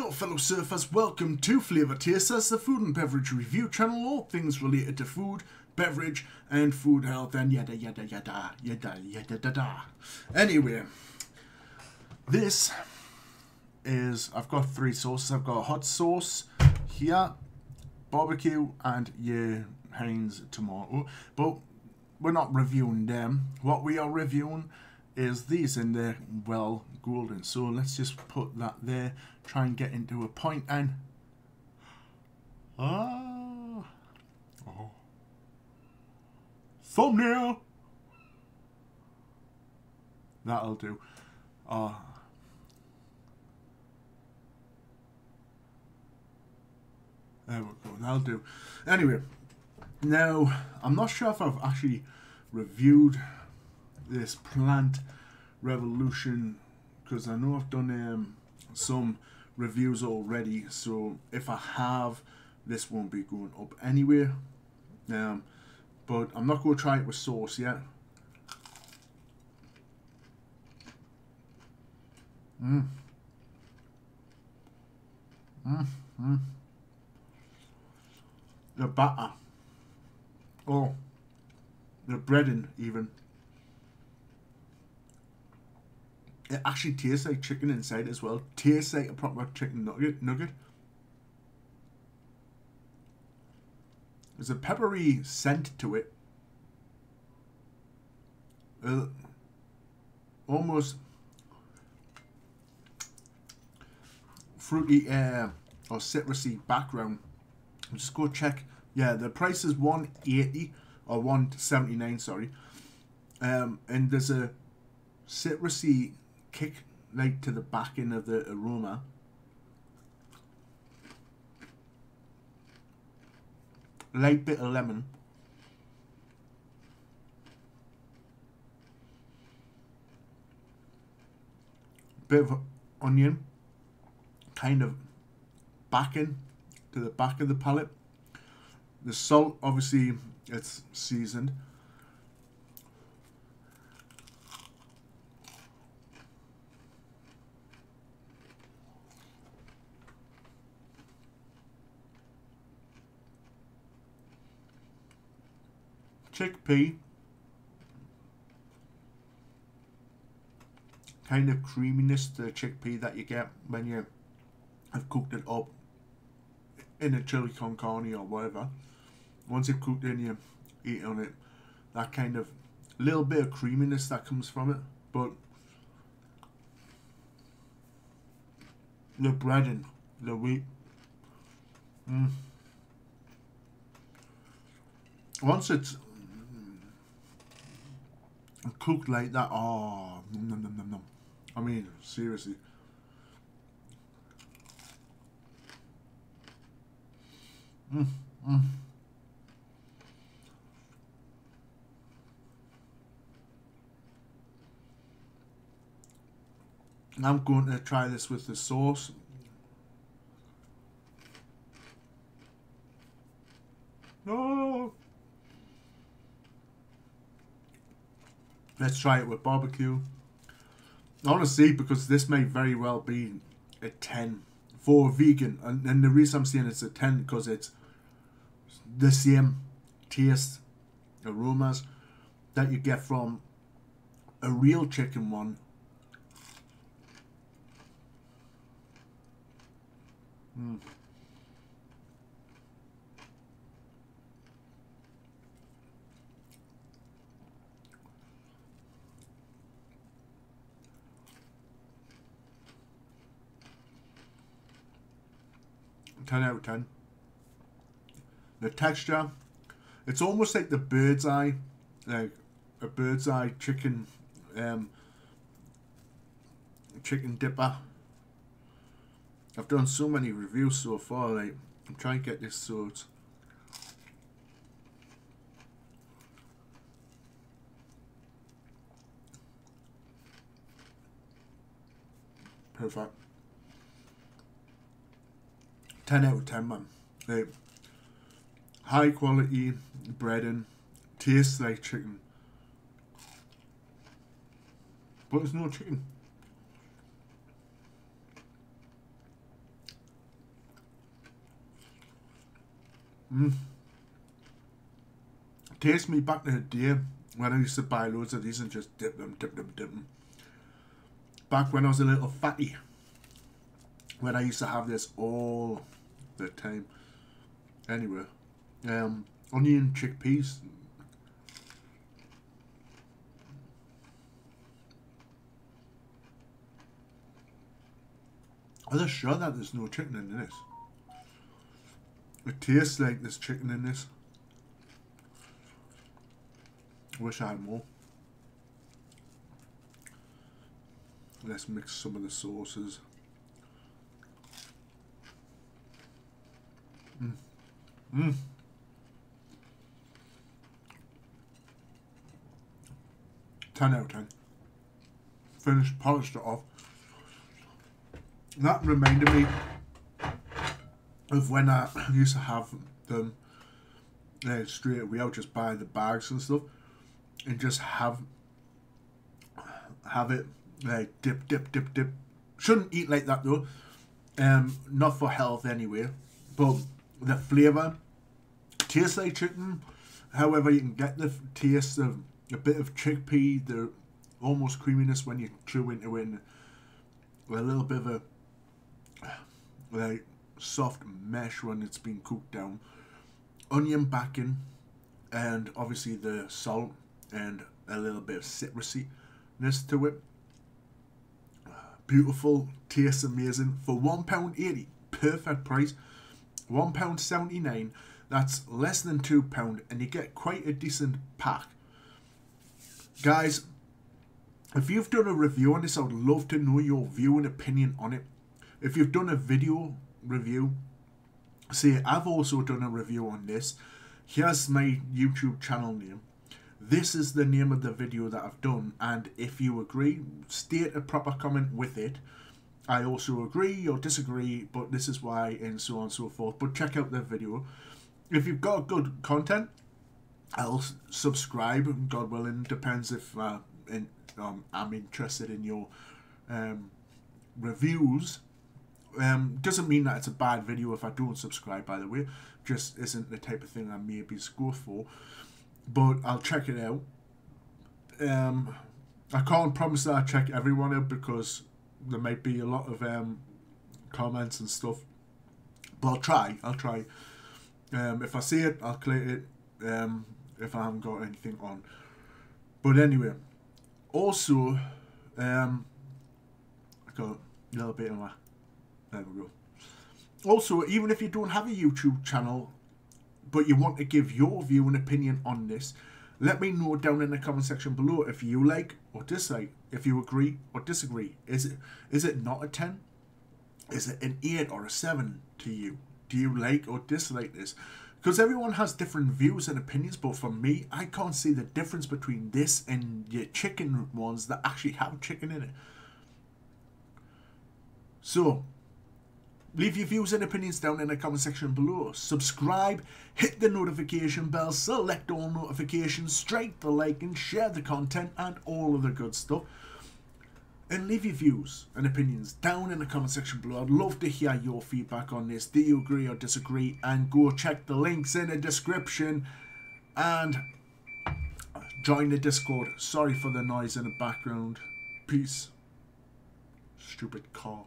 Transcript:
Hello fellow surfers, welcome to Flavour Tasters, the food and beverage review channel, all things related to food, beverage and food health and yada yada yada yada yada yada. Anyway, this is, I've got three sauces. I've got a hot sauce here, barbecue and your Heinz tomato, but we're not reviewing them. What we are reviewing is these, and they're well golden, so let's just put that there, try and get into a point and thumbnail, that'll do. There we go, that'll do. Anyway, now I'm not sure if I've actually reviewed this Plant Revolution, because I know I've done some reviews already, so if I have, this won't be going up anyway. But I'm not going to try it with sauce yet. The batter, oh, the breading even. It actually tastes like chicken inside as well. Tastes like a proper chicken nugget. There's a peppery scent to it. Almost fruity or citrusy background. I'll just go check. Yeah, the price is $180 or $179, sorry. And there's a citrusy kick like to the back end of the aroma. Light bit of lemon. Bit of onion. Kind of backing to the back of the palate. The salt, obviously, it's seasoned. Chickpea, kind of creaminess to the chickpea that you get when you have cooked it up in a chili con carne or whatever. Once you've cooked it and you eat on it, that kind of little bit of creaminess that comes from it. But the breading, the wheat, once it's cooked like that, oh, nom, nom, nom, nom. I mean, seriously. I'm going to try this with the sauce. No. Let's try it with barbecue. Honestly, because this may very well be a 10 for vegan. And the reason I'm saying it's a 10 because it's the same taste, aromas that you get from a real chicken one. Ten out of 10. The texture, it's almost like the bird's eye, like a bird's eye chicken, chicken dipper. I've done so many reviews so far, like I'm trying to get this so it's perfect. 10 out of 10, man. Like, high quality breading, tastes like chicken, but it's no chicken. Takes me back to the day when I used to buy loads of these and just dip them. Back when I was a little fatty. When I used to have this all the time. Anyway. Onion chickpeas. Are they sure that there's no chicken in this? It tastes like there's chicken in this. Wish I had more. Let's mix some of the sauces. 10 out of 10. Finished, polished it off. That reminded me of when I used to have them straight away. I would just buy the bags and stuff and just have it like dip. Shouldn't eat like that though. Not for health anyway. But the flavour tastes like chicken. However, you can get the taste of a bit of chickpea, the almost creaminess when you chew into it, and a little bit of a like soft mesh when it's been cooked down. Onion backing, and obviously the salt and a little bit of citrusiness to it. Beautiful, tastes amazing for £1.80. Perfect price. £1.79. That's less than £2, and you get quite a decent pack. Guys, if you've done a review on this, I would love to know your view and opinion on it. If you've done a video review, say I've also done a review on this. Here's my YouTube channel name. This is the name of the video that I've done, and if you agree, state a proper comment with it. I also agree or disagree, but this is why, and so on and so forth. But check out the video. If you've got good content, I'll subscribe, God willing. Depends if I'm interested in your reviews. Doesn't mean that it's a bad video if I don't subscribe, by the way. Just isn't the type of thing I maybe go for. But I'll check it out. I can't promise that I'll check everyone out because there might be a lot of comments and stuff. But I'll try. If I see it, I'll click it. If I haven't got anything on. But anyway, also, I got a little bit of my... There we go. Also, even if you don't have a YouTube channel, but you want to give your view and opinion on this, let me know down in the comment section below if you like or dislike, if you agree or disagree. Is it not a 10? Is it an 8 or a 7 to you? Do you like or dislike this? Because everyone has different views and opinions, but for me, I can't see the difference between this and your chicken ones that actually have chicken in it. So, leave your views and opinions down in the comment section below. Subscribe, hit the notification bell, select all notifications, strike the like and share the content and all of the good stuff. And leave your views and opinions down in the comment section below. I'd love to hear your feedback on this. Do you agree or disagree? And go check the links in the description and join the Discord. Sorry for the noise in the background. Peace. Stupid car.